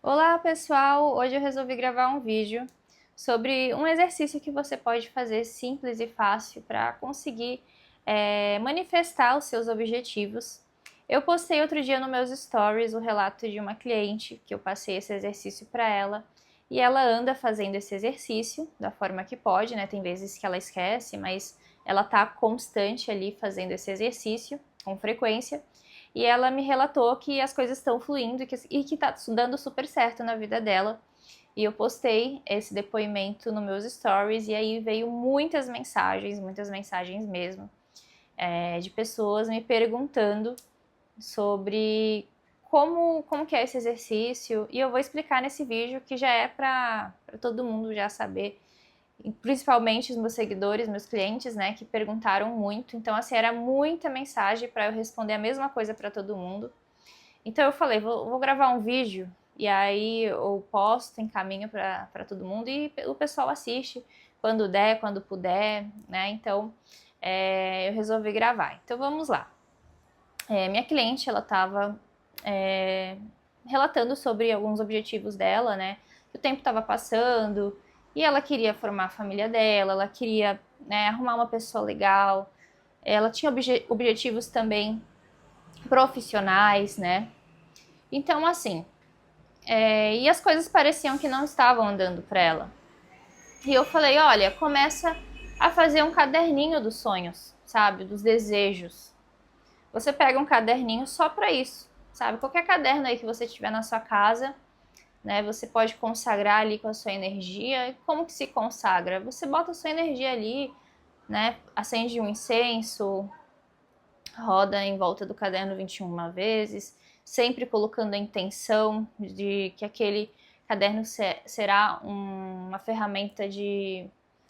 Olá pessoal, hoje eu resolvi gravar um vídeo sobre um exercício que você pode fazer simples e fácil para conseguir manifestar os seus objetivos. Eu postei outro dia nos meus stories o relato de uma cliente que eu passei esse exercício para ela e ela anda fazendo esse exercício da forma que pode, né? Tem vezes que ela esquece, mas ela tá constante ali fazendo esse exercício com frequência. E ela me relatou que as coisas estão fluindo e que tá dando super certo na vida dela. E eu postei esse depoimento nos meus stories e aí veio muitas mensagens mesmo, de pessoas me perguntando sobre como que é esse exercício. E eu vou explicar nesse vídeo que já é para todo mundo já saber, principalmente os meus seguidores, meus clientes, né, que perguntaram muito. Então, assim, era muita mensagem para eu responder a mesma coisa para todo mundo. Então, eu falei, vou gravar um vídeo e aí eu posto, encaminho para todo mundo e o pessoal assiste quando der, quando puder, né? Então, eu resolvi gravar. Então, vamos lá. Minha cliente, ela estava relatando sobre alguns objetivos dela, né? Que o tempo estava passando e ela queria formar a família dela, ela queria, né, arrumar uma pessoa legal. Ela tinha objetivos também profissionais, né? Então, assim, e as coisas pareciam que não estavam andando para ela. E eu falei, olha, começa a fazer um caderninho dos sonhos, sabe? Dos desejos. Você pega um caderninho só para isso, sabe? Qualquer caderno aí que você tiver na sua casa, né? Você pode consagrar ali com a sua energia. Como que se consagra? Você bota a sua energia ali, né? Acende um incenso, roda em volta do caderno 21 vezes, sempre colocando a intenção de que aquele caderno será uma ferramenta de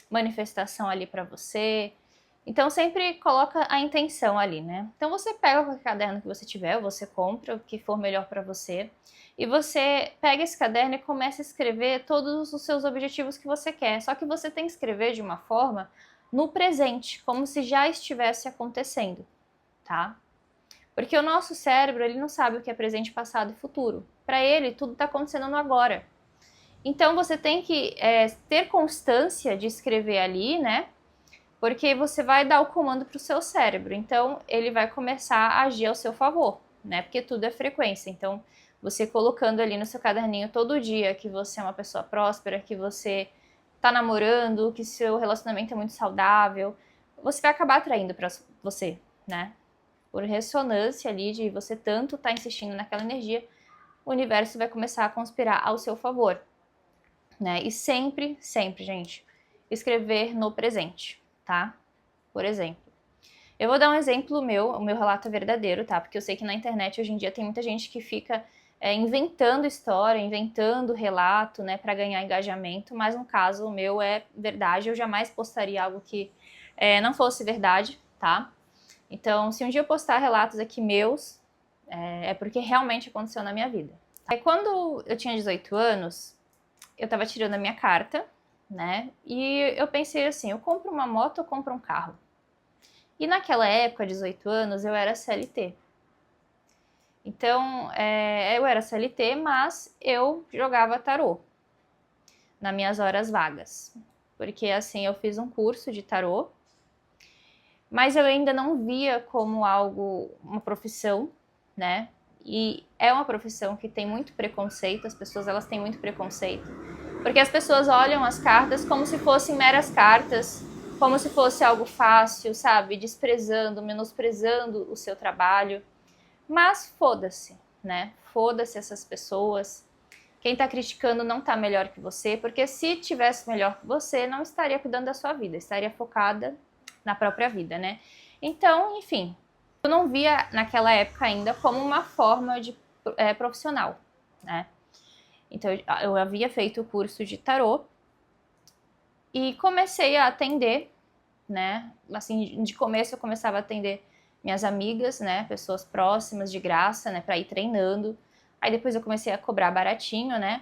manifestação ali para você. Então sempre coloca a intenção ali, né? Então você pega qualquer caderno que você tiver, você compra o que for melhor para você, e você pega esse caderno e começa a escrever todos os seus objetivos que você quer. Só que você tem que escrever de uma forma no presente, como se já estivesse acontecendo, tá? Porque o nosso cérebro, ele não sabe o que é presente, passado e futuro. Para ele, tudo está acontecendo no agora. Então você tem que ter constância de escrever ali, né? Porque você vai dar o comando para o seu cérebro. Então ele vai começar a agir ao seu favor, né? Porque tudo é frequência. Então você colocando ali no seu caderninho todo dia que você é uma pessoa próspera, que você tá namorando, que seu relacionamento é muito saudável, você vai acabar atraindo para você, né? Por ressonância ali de você tanto estar insistindo naquela energia, o universo vai começar a conspirar ao seu favor, né? E sempre, sempre, gente, escrever no presente, tá? Por exemplo, eu vou dar um exemplo meu, o meu relato é verdadeiro, tá? Porque eu sei que na internet hoje em dia tem muita gente que fica inventando história, inventando relato, né, para ganhar engajamento, mas no caso o meu é verdade, eu jamais postaria algo que não fosse verdade, tá? Então, se um dia eu postar relatos aqui meus, é porque realmente aconteceu na minha vida. Aí, quando eu tinha 18 anos, eu tava tirando a minha carta, né? E eu pensei assim, eu compro uma moto ou compro um carro? E naquela época, 18 anos, eu era CLT. Então, eu era CLT, mas eu jogava tarô nas minhas horas vagas. Porque assim, eu fiz um curso de tarô, mas eu ainda não via como algo, uma profissão, né? E é uma profissão que tem muito preconceito, as pessoas elas têm muito preconceito, porque as pessoas olham as cartas como se fossem meras cartas, como se fosse algo fácil, sabe? Desprezando, menosprezando o seu trabalho. Mas foda-se, né? Foda-se essas pessoas. Quem tá criticando não tá melhor que você, porque se tivesse melhor que você, não estaria cuidando da sua vida, estaria focada na própria vida, né? Então, enfim, eu não via naquela época ainda como uma forma de profissional, né? Então, eu havia feito o curso de tarô e comecei a atender, né? Assim, de começo eu começava a atender minhas amigas, né? Pessoas próximas de graça, né? Para ir treinando. Aí depois eu comecei a cobrar baratinho, né?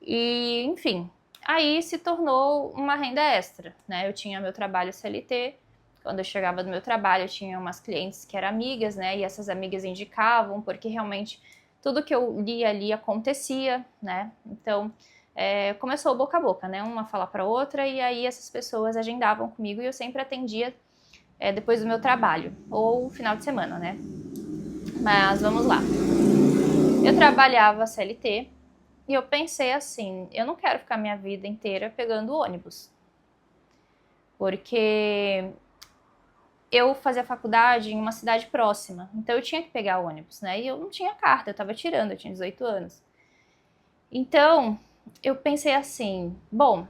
E, enfim, aí se tornou uma renda extra, né? Eu tinha meu trabalho CLT, quando eu chegava do meu trabalho eu tinha umas clientes que eram amigas, né? E essas amigas indicavam, porque realmente tudo que eu lia ali acontecia, né? Então, começou boca a boca, né? Uma falar para outra, e aí essas pessoas agendavam comigo e eu sempre atendia depois do meu trabalho, ou final de semana, né? Mas vamos lá. Eu trabalhava CLT e eu pensei assim, eu não quero ficar minha vida inteira pegando ônibus. Porque eu fazia faculdade em uma cidade próxima, então eu tinha que pegar ônibus, né? E eu não tinha carta, eu tava tirando, eu tinha 18 anos. Então, eu pensei assim, bom,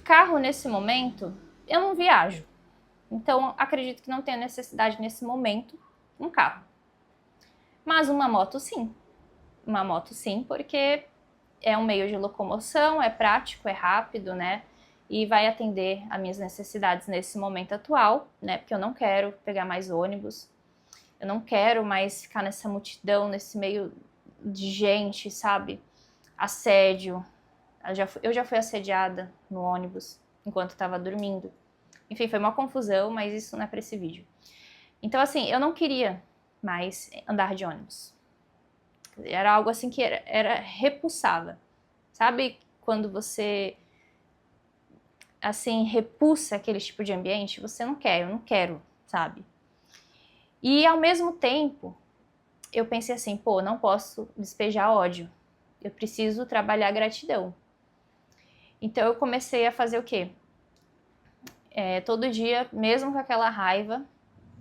carro nesse momento, eu não viajo. Então, acredito que não tenha necessidade nesse momento um carro. Mas uma moto sim. Uma moto sim, porque é um meio de locomoção, é prático, é rápido, né? E vai atender às minhas necessidades nesse momento atual, né? Porque eu não quero pegar mais ônibus, eu não quero mais ficar nessa multidão, nesse meio de gente, sabe? Assédio. Eu já fui assediada no ônibus enquanto estava dormindo. Enfim, foi uma confusão, mas isso não é para esse vídeo. Então, assim, eu não queria mais andar de ônibus. Era algo assim que era repulsava. Sabe quando você, assim, repulsa aquele tipo de ambiente? Você não quer, eu não quero, sabe? E, ao mesmo tempo, eu pensei assim, pô, não posso despejar ódio. Eu preciso trabalhar gratidão. Então, eu comecei a fazer o quê? Todo dia, mesmo com aquela raiva,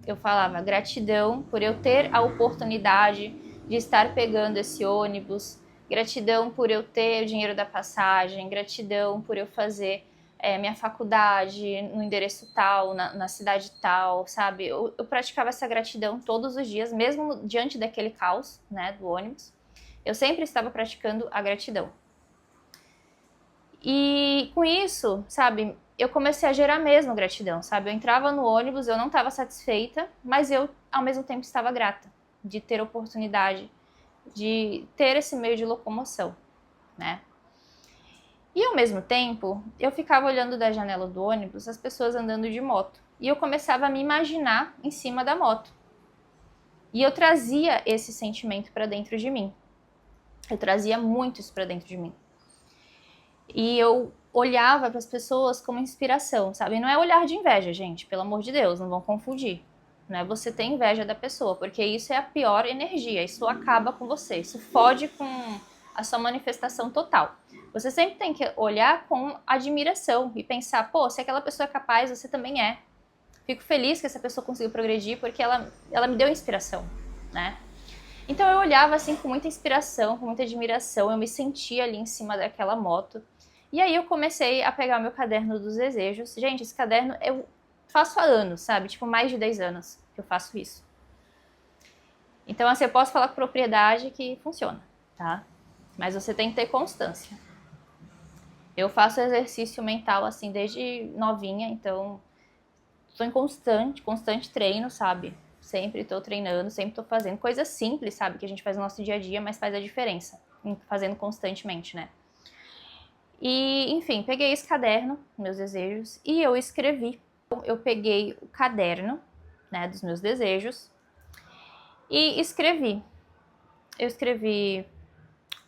eu falava gratidão por eu ter a oportunidade de estar pegando esse ônibus, gratidão por eu ter o dinheiro da passagem, gratidão por eu fazer minha faculdade no endereço tal, na cidade tal, sabe? Eu praticava essa gratidão todos os dias, mesmo diante daquele caos, né, do ônibus. Eu sempre estava praticando a gratidão. E com isso, sabe, eu comecei a gerar mesmo gratidão, sabe? Eu entrava no ônibus, eu não estava satisfeita, mas eu, ao mesmo tempo, estava grata de ter a oportunidade de ter esse meio de locomoção, né? E, ao mesmo tempo, eu ficava olhando da janela do ônibus as pessoas andando de moto. E eu começava a me imaginar em cima da moto. E eu trazia esse sentimento para dentro de mim. Eu trazia muito isso para dentro de mim. E eu olhava para as pessoas como inspiração, sabe? Não é olhar de inveja, gente, pelo amor de Deus, não vão confundir. Não é você ter inveja da pessoa, porque isso é a pior energia, isso acaba com você, isso fode com a sua manifestação total. Você sempre tem que olhar com admiração e pensar, pô, se aquela pessoa é capaz, você também é. Fico feliz que essa pessoa conseguiu progredir porque ela me deu inspiração, né? Então eu olhava assim com muita inspiração, com muita admiração, eu me sentia ali em cima daquela moto. E aí eu comecei a pegar meu caderno dos desejos. Gente, esse caderno eu faço há anos, sabe? Tipo, mais de 10 anos que eu faço isso. Então, assim, eu posso falar com propriedade que funciona, tá? Mas você tem que ter constância. Eu faço exercício mental, assim, desde novinha, então estou em constante treino, sabe? Sempre estou treinando, sempre estou fazendo coisas simples, sabe? Que a gente faz no nosso dia a dia, mas faz a diferença, fazendo constantemente, né? E, enfim, peguei esse caderno, meus desejos, e eu escrevi. Eu peguei o caderno, né, dos meus desejos e escrevi. Eu escrevi,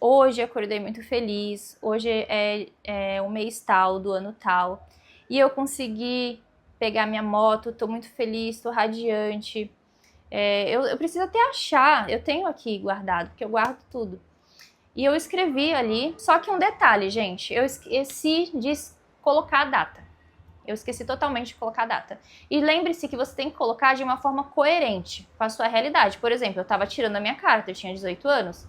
hoje acordei muito feliz, hoje é o mês tal, do ano tal, e eu consegui pegar minha moto, tô muito feliz, tô radiante. Eu preciso até achar, eu tenho aqui guardado, porque eu guardo tudo. E eu escrevi ali, só que um detalhe, gente, eu esqueci de colocar a data. Eu esqueci totalmente de colocar a data. E lembre-se que você tem que colocar de uma forma coerente com a sua realidade. Por exemplo, eu estava tirando a minha carta, eu tinha 18 anos.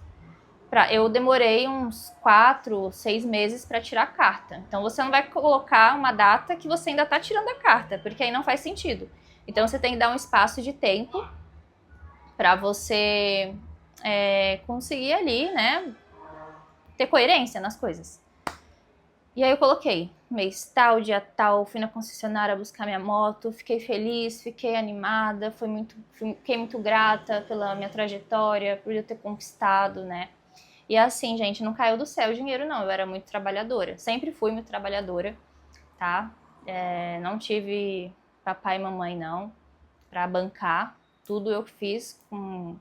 Eu demorei uns 4, 6 meses para tirar a carta. Então você não vai colocar uma data que você ainda está tirando a carta, porque aí não faz sentido. Então você tem que dar um espaço de tempo para você conseguir ali, né, ter coerência nas coisas. E aí eu coloquei mês tal, dia tal, fui na concessionária buscar minha moto, fiquei feliz, fiquei animada, fiquei muito grata pela minha trajetória, por eu ter conquistado, né? E assim, gente, não caiu do céu o dinheiro não, eu era muito trabalhadora, sempre fui muito trabalhadora, tá? Não tive papai e mamãe não, pra bancar, tudo eu fiz com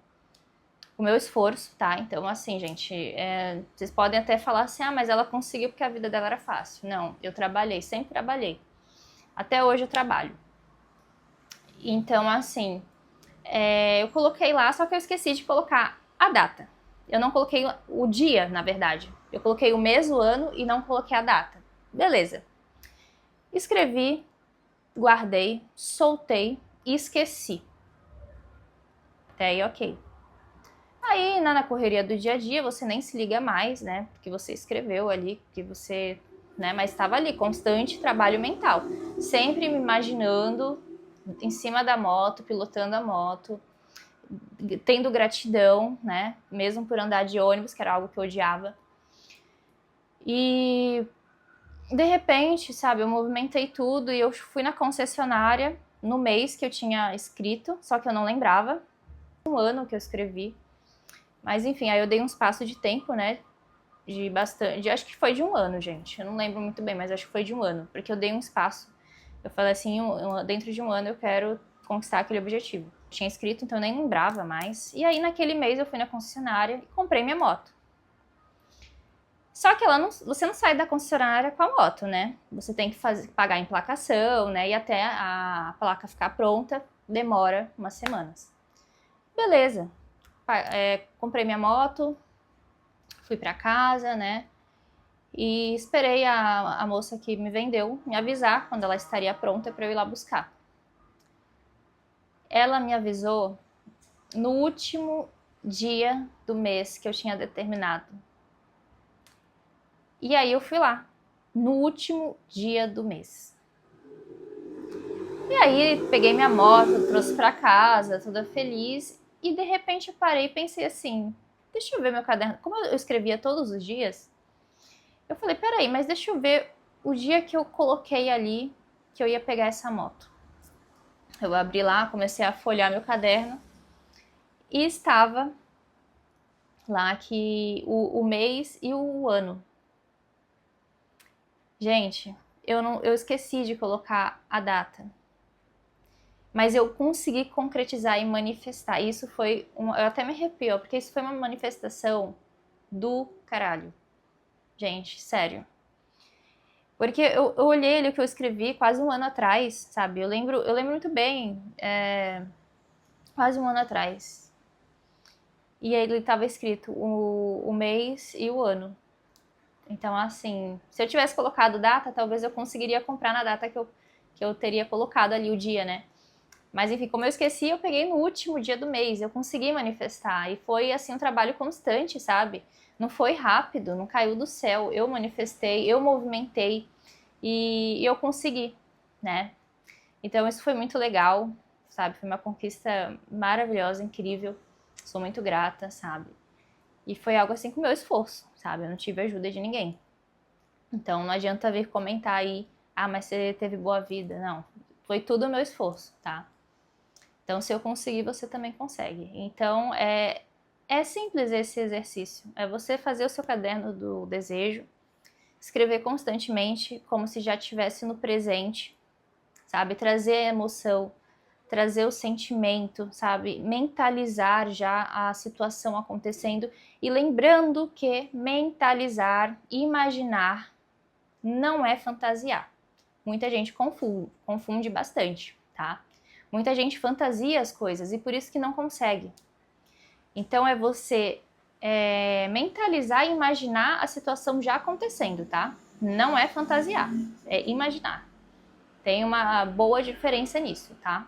com o meu esforço, tá? Então, assim, gente, vocês podem até falar assim, ah, mas ela conseguiu porque a vida dela era fácil. Não, eu trabalhei, sempre trabalhei. Até hoje eu trabalho. Então, assim, eu coloquei lá, só que eu esqueci de colocar a data. Eu não coloquei o dia, na verdade. Eu coloquei o mês, o ano e não coloquei a data. Beleza. Escrevi, guardei, soltei e esqueci. Até aí, ok. Aí, na correria do dia a dia, você nem se liga mais, né? Porque você escreveu ali, que você, né? Mas estava ali, constante trabalho mental. Sempre me imaginando em cima da moto, pilotando a moto, tendo gratidão, né? Mesmo por andar de ônibus, que era algo que eu odiava. E de repente, sabe, eu movimentei tudo e eu fui na concessionária no mês que eu tinha escrito, só que eu não lembrava. Um ano que eu escrevi. Mas enfim, aí eu dei um espaço de tempo, né? De bastante. Acho que foi de um ano, gente. Eu não lembro muito bem, mas acho que foi de um ano. Porque eu dei um espaço. Eu falei assim, dentro de um ano eu quero conquistar aquele objetivo. Eu tinha escrito, então eu nem lembrava mais. E aí naquele mês eu fui na concessionária e comprei minha moto. Só que você não sai da concessionária com a moto, né? Você tem que pagar a emplacação, né? E até a placa ficar pronta, demora umas semanas. Beleza. Comprei minha moto, fui pra casa, né? E esperei a moça que me vendeu me avisar quando ela estaria pronta para eu ir lá buscar. Ela me avisou no último dia do mês que eu tinha determinado. E aí eu fui lá, no último dia do mês. E aí peguei minha moto, trouxe pra casa, toda feliz. E de repente eu parei e pensei assim, deixa eu ver meu caderno. Como eu escrevia todos os dias, eu falei, peraí, mas deixa eu ver o dia que eu coloquei ali que eu ia pegar essa moto. Eu abri lá, comecei a folhear meu caderno e estava lá que o mês e o ano. Gente, eu esqueci de colocar a data. Mas eu consegui concretizar e manifestar. Isso foi eu até me arrepio, porque isso foi uma manifestação do caralho. Gente, sério. Porque eu olhei ali o que eu escrevi quase um ano atrás, sabe? Eu lembro muito bem, quase um ano atrás. E aí ele estava escrito o mês e o ano. Então, assim, se eu tivesse colocado data, talvez eu conseguiria comprar na data que eu teria colocado ali o dia, né? Mas enfim, como eu esqueci, eu peguei no último dia do mês, eu consegui manifestar. E foi, assim, um trabalho constante, sabe? Não foi rápido, não caiu do céu. Eu manifestei, eu movimentei e eu consegui, né? Então isso foi muito legal, sabe? Foi uma conquista maravilhosa, incrível. Sou muito grata, sabe? E foi algo assim com o meu esforço, sabe? Eu não tive ajuda de ninguém. Então não adianta vir comentar aí, ah, mas você teve boa vida. Não, foi tudo o meu esforço, tá? Então, se eu conseguir, você também consegue. Então, é simples esse exercício. É você fazer o seu caderno do desejo, escrever constantemente, como se já estivesse no presente, sabe? Trazer a emoção, trazer o sentimento, sabe? Mentalizar já a situação acontecendo e lembrando que mentalizar, imaginar, não é fantasiar. Muita gente confunde bastante, tá? Muita gente fantasia as coisas e por isso que não consegue. Então é você mentalizar e imaginar a situação já acontecendo, tá? Não é fantasiar, é imaginar. Tem uma boa diferença nisso, tá?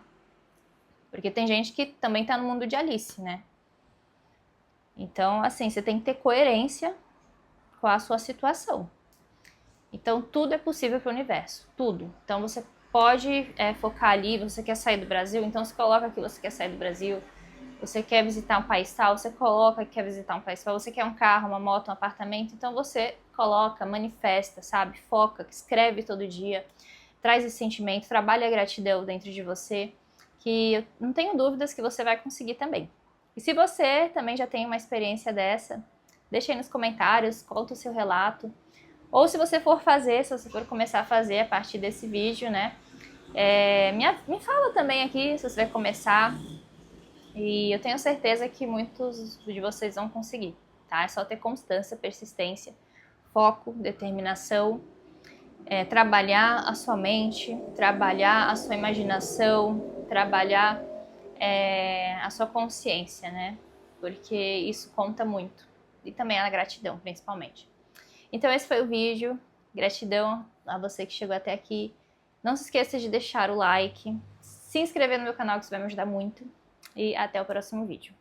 Porque tem gente que também tá no mundo de Alice, né? Então, assim, você tem que ter coerência com a sua situação. Então, tudo é possível para o universo, tudo. Então, você pode focar ali, você quer sair do Brasil, então você coloca que você quer sair do Brasil. Você quer visitar um país tal, você coloca que quer visitar um país tal. Você quer um carro, uma moto, um apartamento, então você coloca, manifesta, sabe? Foca, escreve todo dia, traz esse sentimento, trabalha a gratidão dentro de você, que eu não tenho dúvidas que você vai conseguir também. E se você também já tem uma experiência dessa, deixa aí nos comentários, conta o seu relato. Ou se você for fazer, se você for começar a fazer a partir desse vídeo, né? Me fala também aqui se você vai começar. E eu tenho certeza que muitos de vocês vão conseguir, tá? É só ter constância, persistência, foco, determinação, trabalhar a sua mente, trabalhar a sua imaginação, trabalhar a sua consciência, né? Porque isso conta muito. E também a gratidão, principalmente. Então esse foi o vídeo. Gratidão a você que chegou até aqui. Não se esqueça de deixar o like, se inscrever no meu canal, que isso vai me ajudar muito. E até o próximo vídeo.